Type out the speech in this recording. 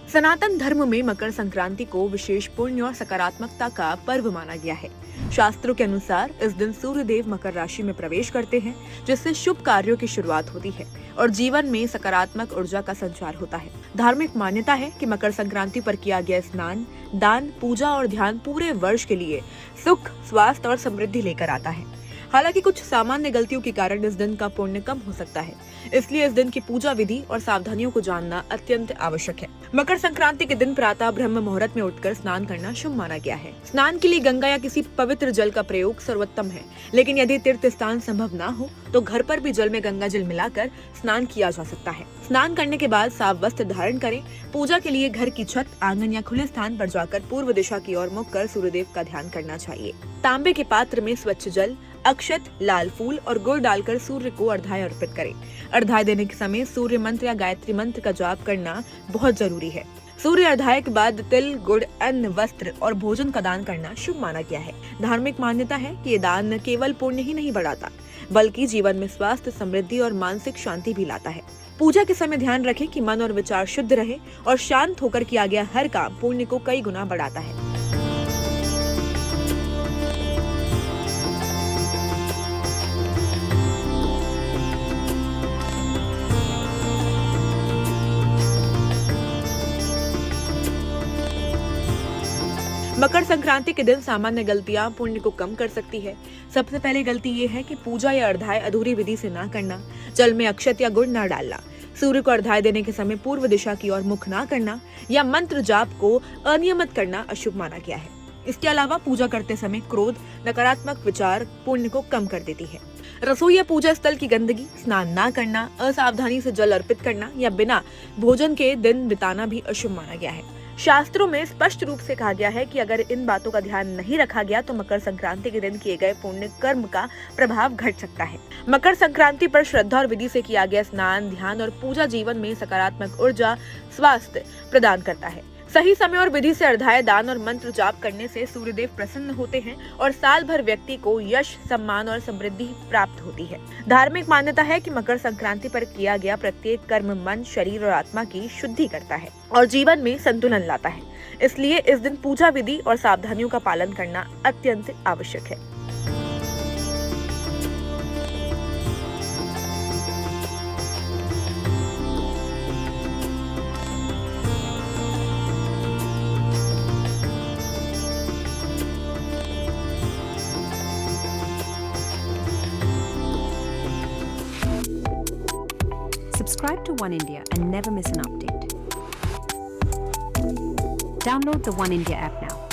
सनातन धर्म में मकर संक्रांति को विशेष पुण्य और सकारात्मकता का पर्व माना गया है। शास्त्रों के अनुसार इस दिन सूर्य देव मकर राशि में प्रवेश करते हैं, जिससे शुभ कार्यों की शुरुआत होती है और जीवन में सकारात्मक ऊर्जा का संचार होता है। धार्मिक मान्यता है कि मकर संक्रांति पर किया गया स्नान, दान, पूजा और ध्यान पूरे वर्ष के लिए सुख, स्वास्थ्य और समृद्धि लेकर आता है। हालांकि कुछ सामान्य गलतियों के कारण इस दिन का पुण्य कम हो सकता है, इसलिए इस दिन की पूजा विधि और सावधानियों को जानना अत्यंत आवश्यक है। मकर संक्रांति के दिन प्रातः ब्रह्म मुहूर्त में उठकर स्नान करना शुभ माना गया है। स्नान के लिए गंगा या किसी पवित्र जल का प्रयोग सर्वोत्तम है, लेकिन यदि तीर्थ स्थान संभव न हो तो घर पर भी जल में गंगा जल मिलाकर स्नान किया जा सकता है। स्नान करने के बाद साफ वस्त्र धारण करें। पूजा के लिए घर की छत, आंगन या खुले स्थान पर जाकर पूर्व दिशा की ओर मुख कर सूर्यदेव का ध्यान करना चाहिए। तांबे के पात्र में स्वच्छ जल, अक्षत, लाल फूल और गुड़ डालकर सूर्य को अर्घ्य अर्पित करें। अर्घ्य देने के समय सूर्य मंत्र या गायत्री मंत्र का जाप करना बहुत जरूरी है। सूर्य अर्घ्य के बाद तिल, गुड़, अन्न, वस्त्र और भोजन का दान करना शुभ माना गया है। धार्मिक मान्यता है कि ये दान न केवल पुण्य ही नहीं बढ़ाता, बल्कि जीवन में स्वास्थ्य, समृद्धि और मानसिक शांति भी लाता है। पूजा के समय ध्यान रखें कि मन और विचार शुद्ध रहे और शांत होकर किया गया हर काम पुण्य को कई गुना बढ़ाता है। मकर संक्रांति के दिन सामान्य गलतियां पुण्य को कम कर सकती है। सबसे पहले गलती ये है कि पूजा या अर्घ्य अधूरी विधि से ना करना, जल में अक्षत या गुड़ ना डालना, सूर्य को अर्घ्य देने के समय पूर्व दिशा की ओर मुख ना करना या मंत्र जाप को अनियमित करना अशुभ माना गया है। इसके अलावा पूजा करते समय क्रोध, नकारात्मक विचार पुण्य को कम कर देती है। रसोई या पूजा स्थल की गंदगी, स्नान ना करना, असावधानी से जल अर्पित करना या बिना भोजन के दिन बिताना भी अशुभ माना गया है। शास्त्रों में स्पष्ट रूप से कहा गया है कि अगर इन बातों का ध्यान नहीं रखा गया तो मकर संक्रांति के दिन किए गए पुण्य कर्म का प्रभाव घट सकता है। मकर संक्रांति पर श्रद्धा और विधि से किया गया स्नान, ध्यान और पूजा जीवन में सकारात्मक ऊर्जा, स्वास्थ्य प्रदान करता है। सही समय और विधि से अर्घ्य, दान और मंत्र जाप करने से सूर्यदेव प्रसन्न होते हैं और साल भर व्यक्ति को यश, सम्मान और समृद्धि प्राप्त होती है। धार्मिक मान्यता है कि मकर संक्रांति पर किया गया प्रत्येक कर्म मन, शरीर और आत्मा की शुद्धि करता है और जीवन में संतुलन लाता है। इसलिए इस दिन पूजा विधि और सावधानियों का पालन करना अत्यंत आवश्यक है। Subscribe to One India and never miss an update. Download the One India app now.